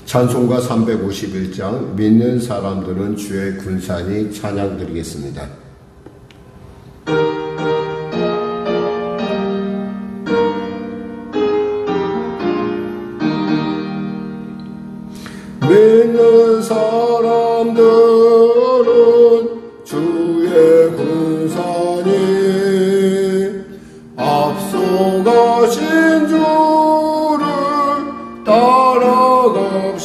찬송가 351장 믿는 사람들은 주의 군사니 찬양 드리겠습니다. 믿는 사람들은 주의 군사니 앞서가신 주를 따라갑시다.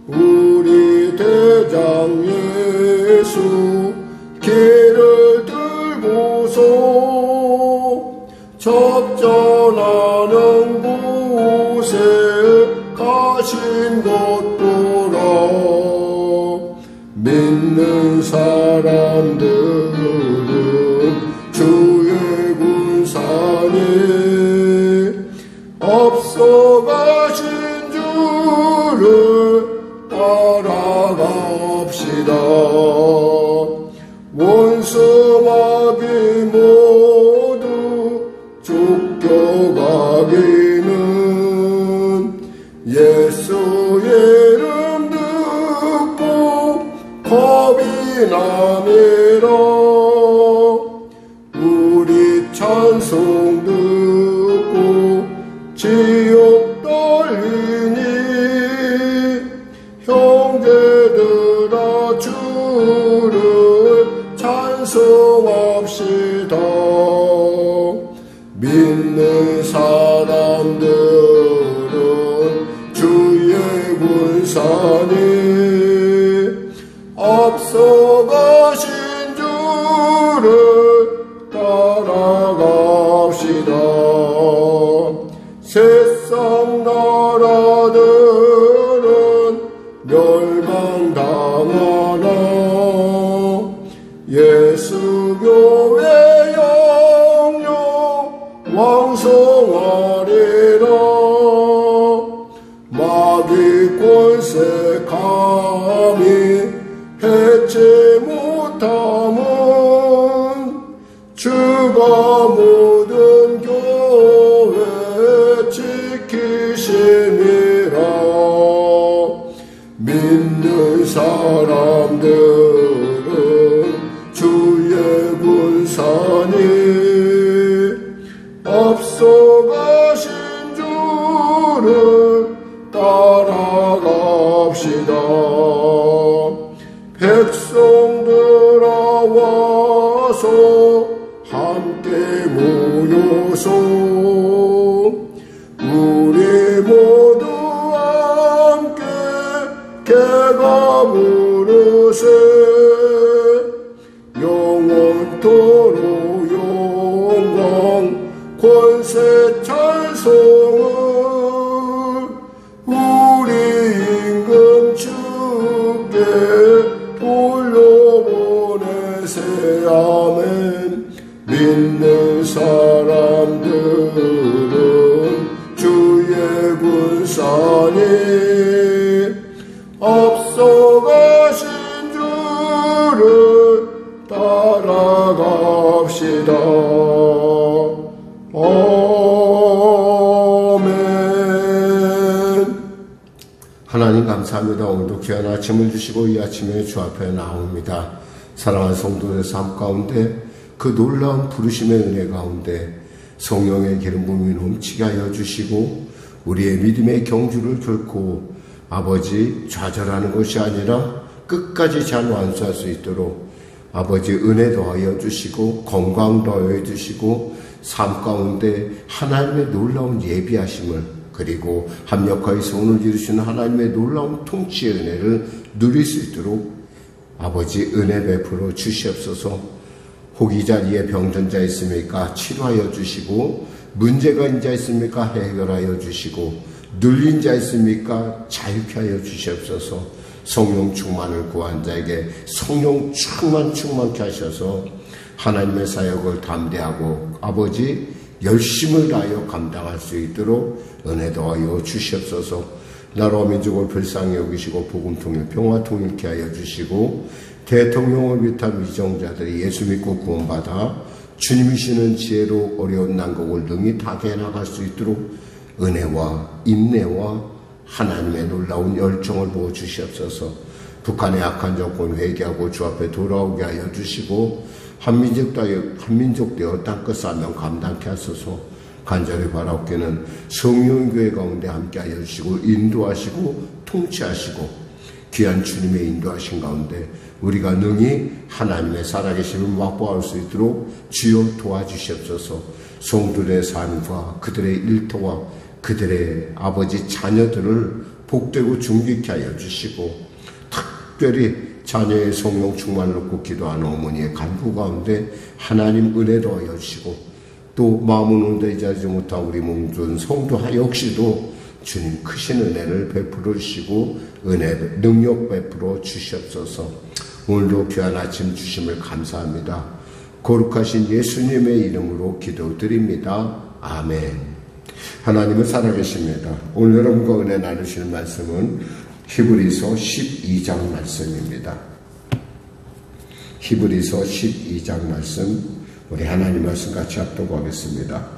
우리 대장 예수 길을 들고서 접전하는 곳에 가신 것 보라. 믿는 사람들은 주의 군사니 앞서가신 주를 따라갑시다. 원수마귀 모두 쫓겨가기는 예수 이름 듣고 겁이 남이라. 우리 찬송 듣고 지옥 떨리니 형제들아 주를 찬송합시다. 믿는 사람들은 주의 군사니 앞서가신 주를 따라갑시다. 세상 나라들은 멸망당하나 예수 교회 영영 왕성하리라. 마귀 권세 감히 해치 못함은 주가 모든 교회 지키심이라. 믿는 사람들은 주의 군사니 앞서가신 주를 따라갑시다. 백성들아 와서 함께 모여서 우리 모두 함께 개가 부르세. 영원토록 영광 권세 찬송을 우리 임금 주께 돌려보내세. 아멘. 믿는 사람들은 주의 군사니 앞서가신 주를 따라갑시다. 아멘. 하나님 감사합니다. 오늘도 귀한 아침을 주시고 이 아침에 주 앞에 나옵니다. 사랑하는 성도의 삶 가운데 그 놀라운 부르심의 은혜 가운데 성령의 기름 부음이 넘치게 하여 주시고 우리의 믿음의 경주를 결코 아버지 좌절하는 것이 아니라 끝까지 잘 완수할 수 있도록 아버지 은혜 더하여 주시고 건강 더하여 주시고 삶 가운데 하나님의 놀라운 예비하심을 그리고 합력하여 손을 이루시는 하나님의 놀라운 통치의 은혜를 누릴 수 있도록 아버지 은혜 베풀어 주시옵소서. 혹이 자리에 병든 자 있습니까? 치료하여 주시고 문제가 있는 자 있습니까? 해결하여 주시고 눌린 자 있습니까? 자유케 하여 주시옵소서. 성령 충만을 구한 자에게 성령 충만케 하셔서 하나님의 사역을 담대하고 아버지 열심을 다하여 감당할 수 있도록 은혜 더하여 주시옵소서. 나라와 민족을 불쌍히 여기시고 복음 통일 평화 통일케 하여 주시고 대통령을 비롯한 위정자들이 예수 믿고 구원받아 주님이시는 지혜로 어려운 난국을 능히 타개해 나갈 수 있도록 은혜와 인내와 하나님의 놀라운 열정을 부어주시옵소서. 북한의 악한 정권 회개하고 주 앞에 돌아오게 하여 주시고 한민족 되어 땅끝 사명 감당케 하소서. 간절히 바라옵기는 성령교회 가운데 함께하여 주시고 인도하시고 통치하시고 귀한 주님의 인도하신 가운데 우리가 능히 하나님의 살아계심을 확보할 수 있도록 주여 도와주시옵소서. 성도들의 삶과 그들의 일터와 그들의 아버지 자녀들을 복되고 존귀케 하여 주시고, 특별히 자녀의 성령 충만을 놓고 기도하는 어머니의 간구 가운데 하나님 은혜 더하여 주시고, 또 마음은 온전하지 못한 우리 몸준 성도 역시도 주님 크신 은혜를 베풀어 주시고 은혜 능력 베풀어 주시옵소서. 오늘도 귀한 아침 주심을 감사합니다. 거룩하신 예수님의 이름으로 기도드립니다. 아멘. 하나님은 살아계십니다. 오늘 여러분과 은혜 나누시는 말씀은 히브리서 12장 말씀입니다. 히브리서 12장 말씀, 우리 하나님 말씀 같이 합독하겠습니다.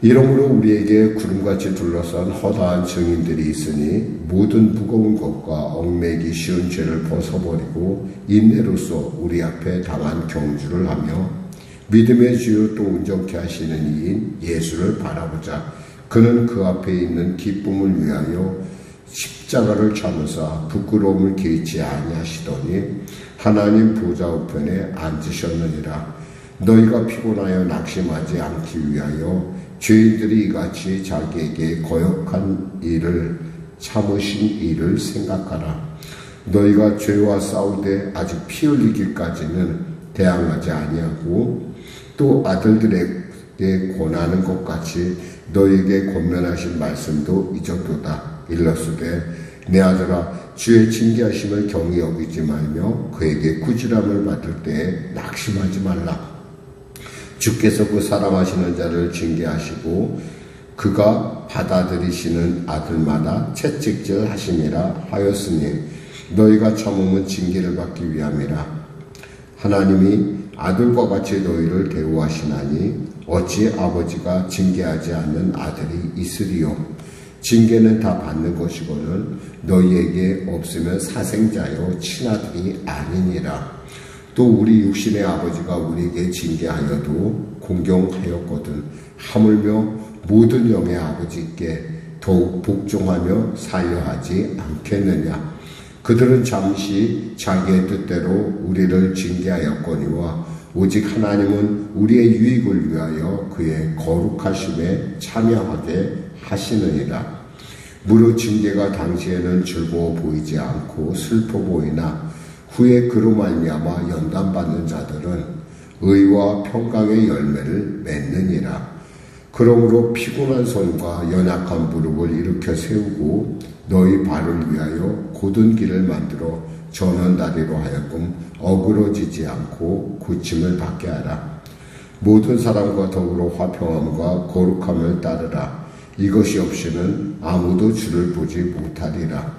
이러므로 우리에게 구름같이 둘러싼 허다한 증인들이 있으니 모든 무거운 것과 얽매이기 쉬운 죄를 벗어버리고 인내로서 우리 앞에 당한 경주를 하며 믿음의 주요 또 온전케 하시는 이인 예수를 바라보자. 그는 그 앞에 있는 기쁨을 위하여 십자가를 참으사 부끄러움을 개의치 아니하시더니 하나님 보좌 우편에 앉으셨느니라. 너희가 피곤하여 낙심하지 않기 위하여 죄인들이 이같이 자기에게 거역한 일을 참으신 일을 생각하라. 너희가 죄와 싸우되 아직 피 흘리기까지는 대항하지 아니하고 또 아들들에게 권하는 것 같이 너희에게 권면하신 말씀도 잊었도다. 일렀으되 내 아들아, 주의 징계하심을 경히 여기지 말며 그에게 꾸지람을 받을 때에 낙심하지 말라. 주께서 그 사랑하시는 자를 징계하시고 그가 받아들이시는 아들마다 채찍질 하심이라 하였으니 너희가 참음은 징계를 받기 위함이라. 하나님이 아들과 같이 너희를 대우하시나니 어찌 아버지가 징계하지 않는 아들이 있으리요. 징계는 다 받는 것이거늘 너희에게 없으면 사생자여 친아들이 아니니라. 또 우리 육신의 아버지가 우리에게 징계하여도 공경하였거든 하물며 모든 영의 아버지께 더욱 복종하며 살려하지 않겠느냐. 그들은 잠시 자기의 뜻대로 우리를 징계하였거니와 오직 하나님은 우리의 유익을 위하여 그의 거룩하심에 참여하게 하시느니라. 무릇 징계가 당시에는 즐거워 보이지 않고 슬퍼 보이나 후에 그로 말미암아 연단받는 자들은 의와 평강의 열매를 맺느니라. 그러므로 피곤한 손과 연약한 무릎을 일으켜 세우고 너희 발을 위하여 곧은 길을 만들어 저는 다리로 하여금 어그러지지 않고 고침을 받게 하라. 모든 사람과 더불어 화평함과 거룩함을 따르라. 이것이 없이는 아무도 주를 보지 못하리라.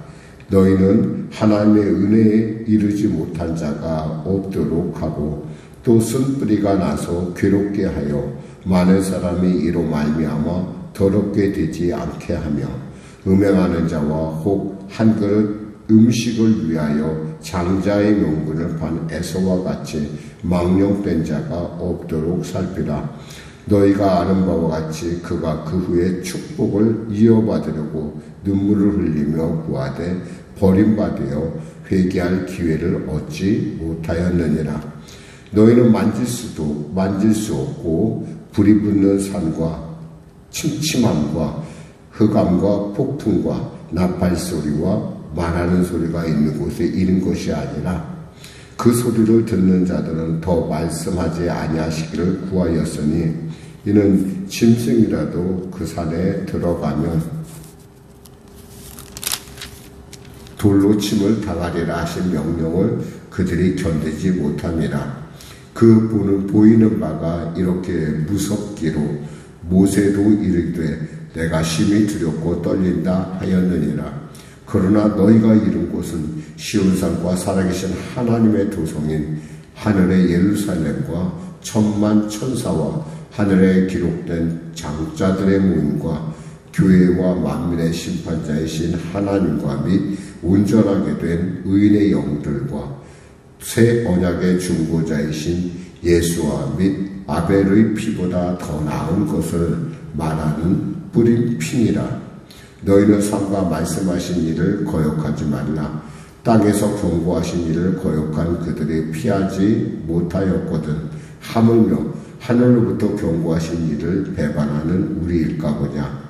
너희는 하나님의 은혜에 이르지 못한 자가 없도록 하고 또 쓴뿌리가 나서 괴롭게 하여 많은 사람이 이로 말미암아 더럽게 되지 않게 하며 음행하는 자와 혹 한 그릇 음식을 위하여 장자의 명분을 판 에서와 같이 망령된 자가 없도록 살피라. 너희가 아는 바와 같이 그가 그 후에 축복을 이어받으려고 눈물을 흘리며 구하되 버림받으려 회개할 기회를 얻지 못하였느니라. 너희는 만질 수 없고 불이 붙는 산과 침침함과 흑암과 폭풍과 나팔소리와 말하는 소리가 있는 곳에 이른 것이 아니라 그 소리를 듣는 자들은 더 말씀하지 아니하시기를 구하였으니 이는 짐승이라도 그 산에 들어가면 돌로 침을 당하리라 하신 명령을 그들이 견디지 못함이라. 그 보이는 바가 이렇게 무섭기로 모세도 이르되 내가 심히 두렵고 떨린다 하였느니라. 그러나 너희가 이른 곳은 시온산과 살아계신 하나님의 도성인 하늘의 예루살렘과 천만 천사와 하늘에 기록된 장자들의 모임과 교회와 만민의 심판자이신 하나님과 및 온전하게 된 의인의 영들과 새 언약의 중보자이신 예수와 및 아벨의 피보다 더 나은 것을 말하는 뿌린 핀이라. 너희는 삼가 말씀하신 일을 거역하지 말라. 땅에서 경고하신 일을 거역한 그들이 피하지 못하였거든. 하물며 하늘로부터 경고하신 일을 배반하는 우리일까 보냐.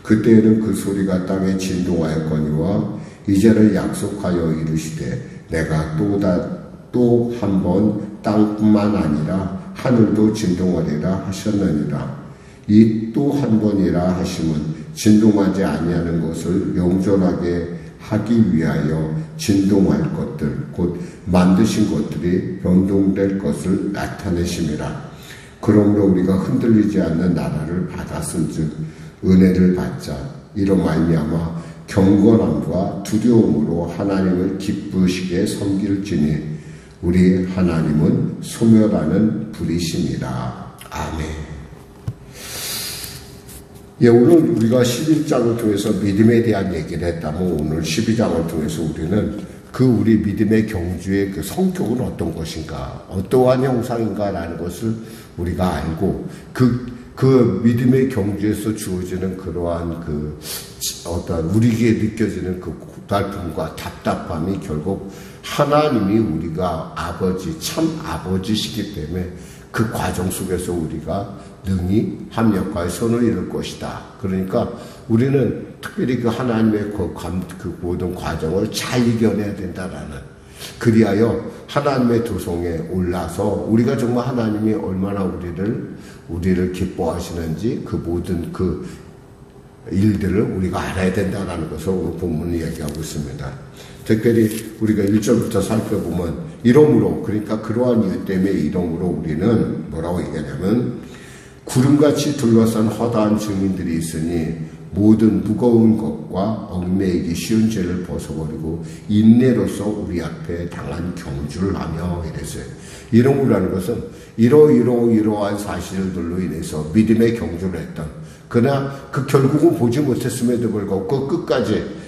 그때에는 그 소리가 땅에 진동하였거니와 이제는 약속하여 이르시되 내가 또 한 번 땅뿐만 아니라 하늘도 진동하리라 하셨느니라. 이 또 한 번이라 하심은 진동하지 아니하는 것을 영존하게 하기 위하여 진동할 것들 곧 만드신 것들이 변동될 것을 나타내심이라. 그러므로 우리가 흔들리지 않는 나라를 받았은즉 은혜를 받자. 이로 말미암아 경건함과 두려움으로 하나님을 기쁘시게 섬길지니 우리 하나님은 소멸하는 불이심이라. 아멘. 예, 오늘 우리가 11장을 통해서 믿음에 대한 얘기를 했다면 오늘 12장을 통해서 우리는 그 우리 믿음의 경주의 그 성격은 어떤 것인가, 어떠한 형상인가라는 것을 우리가 알고 그 믿음의 경주에서 주어지는 그러한 그 어떤 우리에게 느껴지는 그 고달픔과 답답함이 결국 하나님이 우리가 아버지, 참 아버지시기 때문에 그 과정 속에서 우리가 능히 합력하여 선을 이룰 것이다. 그러니까 우리는 특별히 그 하나님의 그 모든 과정을 잘 이겨내야 된다라는, 그리하여 하나님의 도성에 올라서 우리가 정말 하나님이 얼마나 우리를 기뻐하시는지 그 모든 그 일들을 우리가 알아야 된다는 것을 오늘 본문을 얘기하고 있습니다. 특별히 우리가 1절부터 살펴보면 이러므로, 그러니까 그러한 이유 때문에 이러므로 우리는 뭐라고 얘기하냐면 구름같이 둘러싼 허다한 증인들이 있으니 모든 무거운 것과 얽매이기 쉬운 죄를 벗어버리고 인내로서 우리 앞에 당한 경주를 하며 이랬어요. 이러므로라는 것은 이러한 사실들로 인해서 믿음의 경주를 했던, 그러나 그 결국은 보지 못했음에도 불구하고 그 끝까지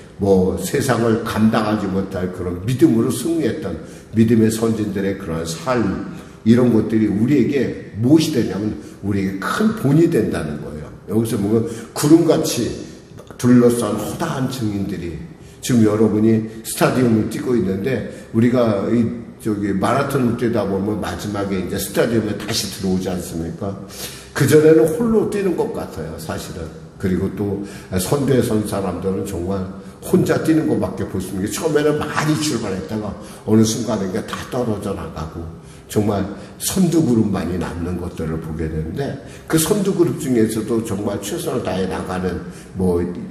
세상을 감당하지 못할 그런 믿음으로 승리했던 믿음의 선진들의 그런 삶, 이런 것들이 우리에게 무엇이 되냐면 우리에게 큰 본이 된다는 거예요. 여기서 보면 구름같이 둘러싼 허다한 증인들이, 지금 여러분이 스타디움을 뛰고 있는데 우리가 마라톤을 뛰다 보면 마지막에 이제 스타디움에 다시 들어오지 않습니까? 그전에는 홀로 뛰는 것 같아요, 사실은. 그리고 또 선두에 선 사람들은 정말 혼자 뛰는 것밖에 볼 수 있는 게, 처음에는 많이 출발했다가 어느 순간에 이게 다 떨어져 나가고 정말 선두 그룹만이 남는 것들을 보게 되는데, 그 선두 그룹 중에서도 정말 최선을 다해 나가는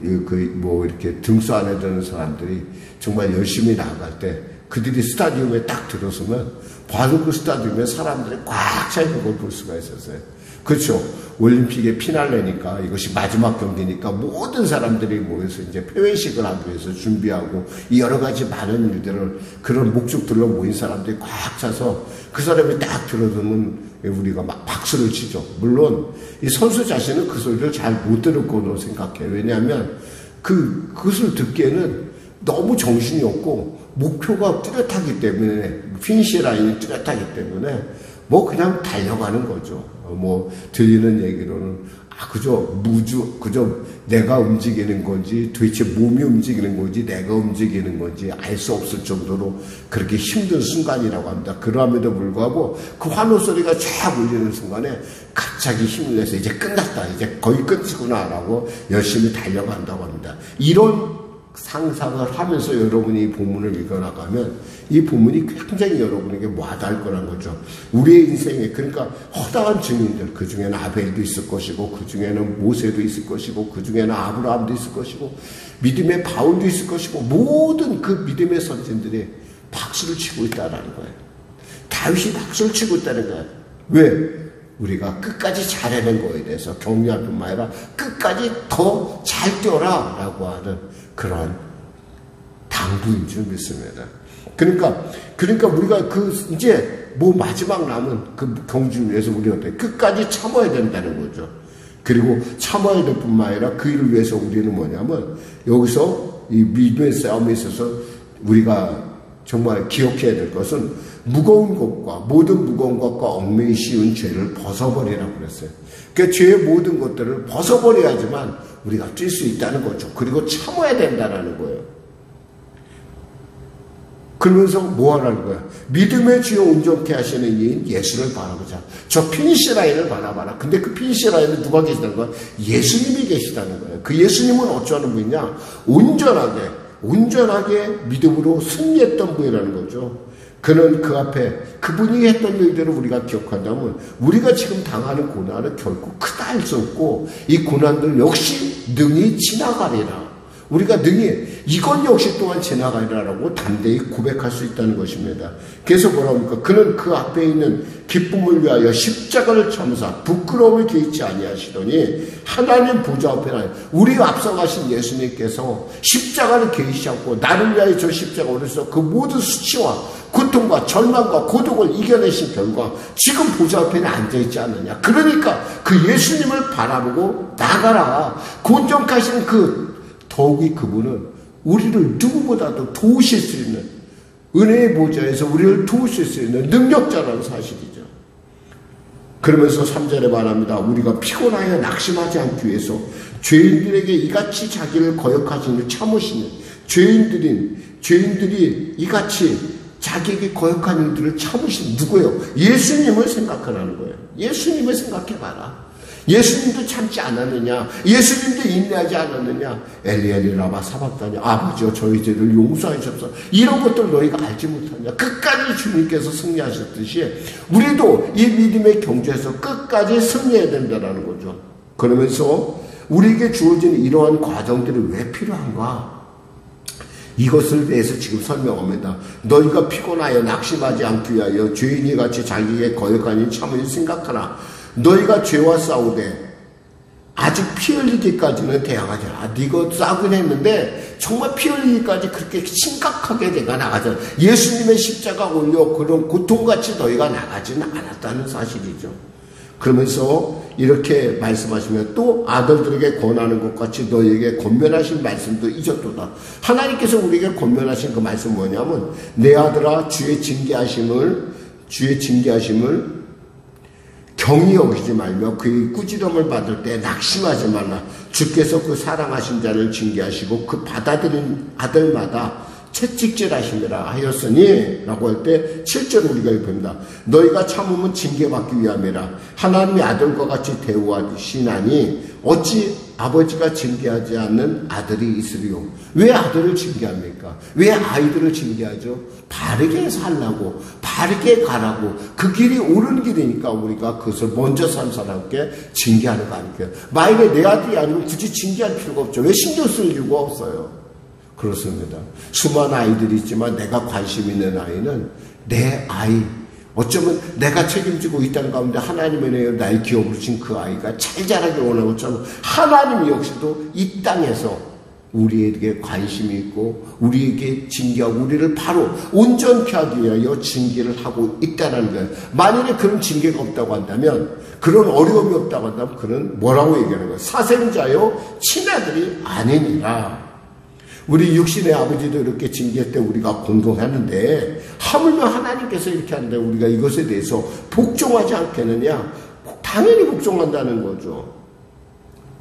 이렇게 등수 안에 드는 사람들이 정말 열심히 나갈 때 그들이 스타디움에 딱 들어서면 바로 그 스타디움에 사람들이 꽉 차 있는 걸 볼 수가 있었어요. 그렇죠. 올림픽의 피날레니까, 이것이 마지막 경기니까 모든 사람들이 모여서 이제 폐회식을 하기 위해서 준비하고 이 여러 가지 많은 일들을, 그런 목적들로 모인 사람들이 꽉 차서 그 사람이 딱 들어서면 우리가 막 박수를 치죠. 물론 이 선수 자신은 그 소리를 잘 못 들을 거로 생각해요. 왜냐하면 그것을 듣기에는 너무 정신이 없고 목표가 뚜렷하기 때문에, 피니시 라인이 뚜렷하기 때문에 그냥 달려가는 거죠. 들리는 얘기로는 그저 내가 움직이는 건지, 도대체 몸이 움직이는 건지 내가 움직이는 건지 알 수 없을 정도로 그렇게 힘든 순간이라고 합니다. 그럼에도 불구하고 그 환호 소리가 쫙 울리는 순간에 갑자기 힘을 내서 이제 끝났다, 이제 거의 끝이구나라고 열심히 달려간다고 합니다. 이런 상상을 하면서 여러분이 이 본문을 읽어나가면 이 본문이 굉장히 여러분에게 와닿을 거란 거죠. 우리의 인생에, 그러니까 허다한 증인들, 그 중에는 아벨도 있을 것이고, 그 중에는 모세도 있을 것이고, 그 중에는 아브라함도 있을 것이고, 믿음의 바울도 있을 것이고, 모든 그 믿음의 선진들이 박수를 치고 있다는 거예요. 다윗이 박수를 치고 있다는 거예요. 왜? 우리가 끝까지 잘해낸 거에 대해서 격려할 뿐만 아니라 끝까지 더 잘 뛰어라 라고 하는 그런 당부인 줄 믿습니다. 그러니까 우리가 이제 마지막 남은 그 경주를 위해서 우리가 끝까지 참아야 된다는 거죠. 그리고 참아야 될 뿐만 아니라 그 일을 위해서 우리는 뭐냐면 여기서 이 믿음의 싸움에 있어서 우리가 정말 기억해야 될 것은 무거운 것과 모든 무거운 것과 얽매이 씌운 죄를 벗어버리라고 그랬어요. 그러니까 죄의 모든 것들을 벗어버려야지만 우리가 뛸 수 있다는 거죠. 그리고 참아야 된다는 거예요. 그러면서 뭐 하라는 거야? 믿음의 주요 온전케 하시는 이인 예수를 바라보자. 저 피니시 라인을 바라봐라. 근데 그 피니시 라인에 누가 계시다는 거야? 예수님이 계시다는 거예요. 그 예수님은 어쩌는 분이냐? 온전하게 믿음으로 승리했던 분이라는 거죠. 그는 그 앞에 그분이 했던 일들을 우리가 기억한다면 우리가 지금 당하는 고난은 결코 크다 할 수 없고 이 고난들 역시 능히 지나가리라. 우리가 능히 이건 역시 또한 지나가리라라고 담대히 고백할 수 있다는 것입니다. 그래서 뭐라고 합니까? 그는 그 앞에 있는 기쁨을 위하여 십자가를 참으사 부끄러움을 개의치 아니하시더니 하나님 보좌 앞에 우리 앞서가신 예수님께서 십자가를 개의치 않고 나를 위하여 저 십자가 오르셔서 그 모든 수치와 고통과 절망과 고독을 이겨내신 결과 지금 보좌 앞에는 앉아있지 않느냐. 그러니까 그 예수님을 바라보고 나가라. 온전하신 더욱이 그분은 우리를 누구보다도 도우실 수 있는 은혜의 보좌에서 우리를 도우실 수 있는 능력자라는 사실이죠. 그러면서 3절에 말합니다. 우리가 피곤하여 낙심하지 않기 위해서 죄인들에게 이같이 자기를 거역하시는 참으시는 죄인들이 이같이 자기에게 거역한 일들을 참으신 누구예요? 예수님을 생각하라는 거예요. 예수님을 생각해봐라. 예수님도 참지 않았느냐? 예수님도 인내하지 않았느냐? 엘리 라마 사박다니 아버지여 저희 죄를 용서하시옵소서. 이런 것들 너희가 알지 못하냐? 끝까지 주님께서 승리하셨듯이 우리도 이 믿음의 경주에서 끝까지 승리해야 된다는 거죠. 그러면서 우리에게 주어진 이러한 과정들이 왜 필요한가? 이것을 대해서 지금 설명합니다. 너희가 피곤하여 낙심하지 않기 위하여 죄인이 같이 자기에게 거역하니 참으니 생각하라. 너희가 죄와 싸우되 아직 피 흘리기까지는 대항하지 않아. 네가 싸우긴 했는데 정말 피 흘리기까지 그렇게 심각하게 내가 나가잖아. 예수님의 십자가 올려 그런 고통같이 너희가 나가지는 않았다는 사실이죠. 그러면서 이렇게 말씀하시면 또 아들들에게 권하는 것 같이 너희에게 권면하신 말씀도 잊었도다. 하나님께서 우리에게 권면하신 그 말씀 뭐냐면 내 아들아 주의 징계하심을 경히 여기지 말며 그의 꾸지람을 받을 때 낙심하지 말라. 주께서 그 사랑하신 자를 징계하시고 그 받아들인 아들마다 채찍질하시니라 하였으니 라고 할 때 7절 우리가 읽습니다. 너희가 참으면 징계받기 위함이라. 하나님의 아들과 같이 대우하시나니 어찌 아버지가 징계하지 않는 아들이 있으리요. 왜 아들을 징계합니까? 왜 아이들을 징계하죠? 바르게 살라고, 바르게 가라고. 그 길이 옳은 길이니까 우리가 그것을 먼저 산 사람께 징계하는 거 아닐까요? 만약에 내 아들이 아니면 굳이 징계할 필요가 없죠. 왜 신경 쓸 이유가 없어요? 그렇습니다. 수많은 아이들이 있지만 내가 관심 있는 아이는 내 아이, 어쩌면 내가 책임지고 있다는 가운데 하나님의 은혜로 날 기어부르신 그 아이가 잘 자라길 원하는 것처럼 하나님 역시도 이 땅에서 우리에게 관심이 있고 우리에게 징계하고 우리를 바로 온전케 하기 위하여 징계를 하고 있다는 거예요. 만일에 그런 징계가 없다고 한다면, 그런 어려움이 없다고 한다면 그는 뭐라고 얘기하는 거예요? 사생자요 친아들이 아니니라. 우리 육신의 아버지도 이렇게 징계할 때 우리가 공경하는데 하물며 하나님께서 이렇게 하는데 우리가 이것에 대해서 복종하지 않겠느냐? 당연히 복종한다는 거죠.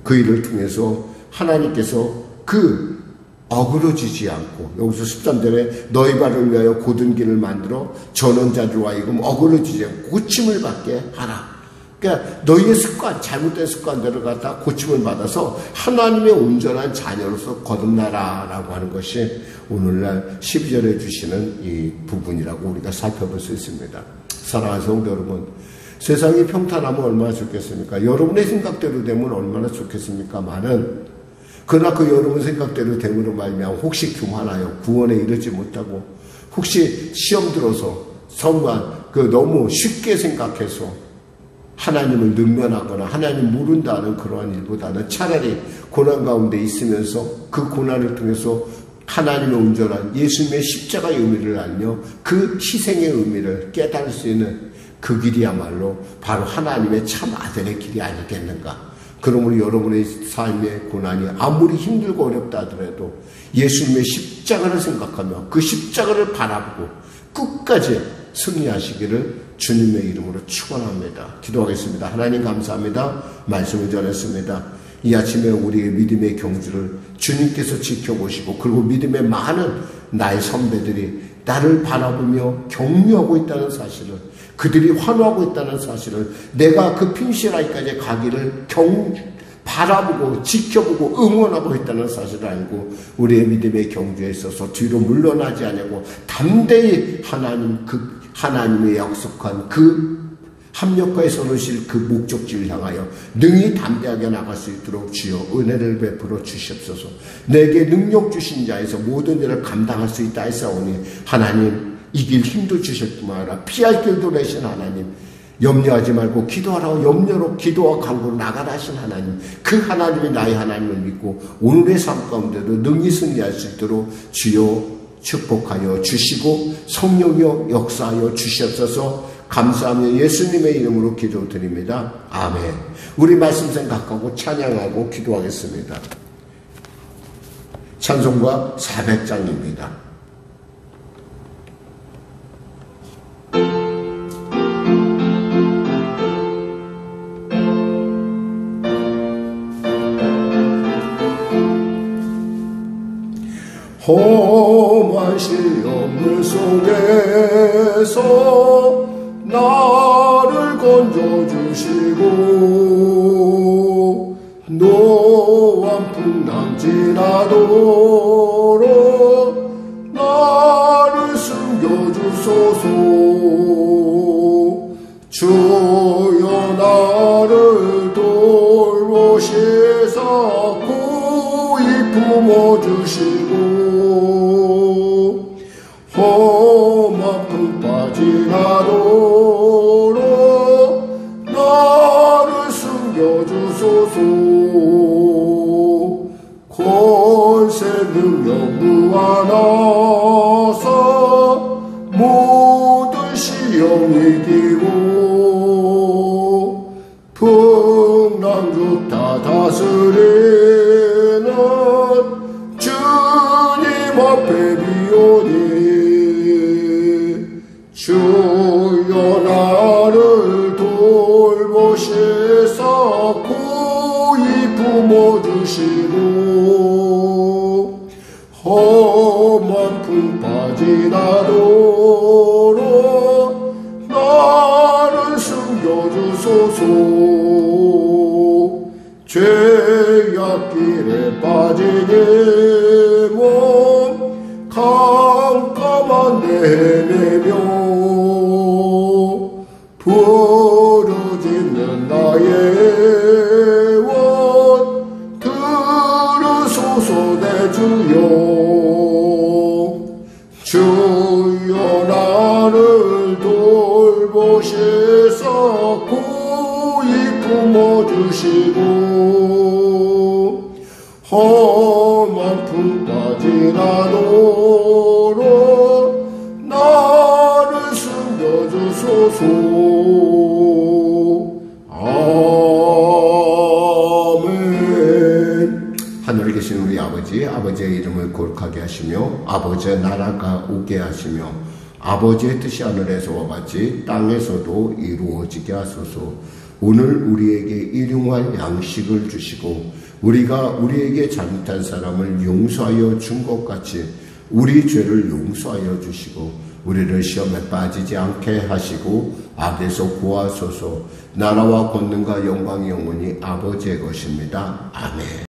그 일을 통해서 하나님께서 어그러지지 않고, 여기서 13절에 너희 발을 위하여 곧은 길을 만들어 전원자들과 이금 어그러지지 않고 고침을 받게 하라. 그러니까 너희의 잘못된 습관들을 갖다 고침을 받아서 하나님의 온전한 자녀로서 거듭나라라고 하는 것이 오늘날 12절에 주시는 이 부분이라고 우리가 살펴볼 수 있습니다. 사랑하는 성도 여러분, 세상이 평탄하면 얼마나 좋겠습니까? 여러분의 생각대로 되면 얼마나 좋겠습니까? 그러나 그 여러분 생각대로 됨으로 말미암아 혹시 교만하여 구원에 이르지 못하고, 혹시 시험 들어서 너무 쉽게 생각해서 하나님을 능멸하거나 하나님 모른다는 그러한 일보다는 차라리 고난 가운데 있으면서 그 고난을 통해서 하나님의 온전한 예수님의 십자가의 의미를 알며 그 희생의 의미를 깨달을 수 있는 그 길이야말로 바로 하나님의 참 아들의 길이 아니겠는가. 그러므로 여러분의 삶의 고난이 아무리 힘들고 어렵다 하더라도 예수님의 십자가를 생각하며 그 십자가를 바라보고 끝까지 승리하시기를 주님의 이름으로 축원합니다. 기도하겠습니다. 하나님 감사합니다. 말씀을 전했습니다. 이 아침에 우리의 믿음의 경주를 주님께서 지켜보시고 그리고 믿음의 많은 나의 선배들이 나를 바라보며 격려하고 있다는 사실을, 그들이 환호하고 있다는 사실을, 내가 그 핀시라이까지 가기를 바라보고 지켜보고 응원하고 있다는 사실을 알고 우리의 믿음의 경주에 있어서 뒤로 물러나지 않고 담대히 하나님의 약속한 그 합력과에 서르실 그 목적지를 향하여 능히 담대하게 나갈 수 있도록 주여 은혜를 베풀어 주시옵소서. 내게 능력 주신 자에서 모든 일을 감당할 수 있다 했사오니 하나님 이길 힘도 주셨구만 하라. 피할 길도 내신 하나님, 염려하지 말고 기도하라고 염려로 기도와 간구로 나가라 하신 하나님, 그 하나님이 나의 하나님을 믿고 오늘의 삶 가운데도 능히 승리할 수 있도록 주여 축복하여 주시고 성령이여 역사하여 주시옵소서. 감사하며 예수님의 이름으로 기도드립니다. 아멘. 우리 말씀 생각하고 찬양하고 기도하겠습니다. 찬송가 400장입니다. 험한 시험을 속에서 나를 건져주시고 노한 풍랑 지나도록 나를 숨겨주소서. 주여 나를 돌보시사 고이 품어주시고 험한 풍파 지나도록 나를 숨겨주소서. 권세 능력 무한하사 모든 시험 이기고 풍랑 다 다스리는 주님 앞에 비오니 주여 나를 돌보시사 고이 품어주시고 험한 풍파 지나도록 나를 숨겨주소서. 죄악길에 빠진 이 몸 깜깜한 내내며 부르짖는 나의 원 들으소서 내 주여. 주여 나를 돌보시사 고이 품어주시고 험한 풍파 지나도록 나를 숨겨주소서. 아멘. 하늘에 계신 우리 아버지의 이름을 거룩하게 하시며 아버지의 나라가 오게 하시며 아버지의 뜻이 하늘에서와 같이 땅에서도 이루어지게 하소서. 오늘 우리에게 일용할 양식을 주시고 우리가 우리에게 잘못한 사람을 용서하여 준 것 같이 우리 죄를 용서하여 주시고 우리를 시험에 빠지지 않게 하시고 악에서 구하소서. 나라와 권능과 영광이 영원히 아버지의 것입니다. 아멘.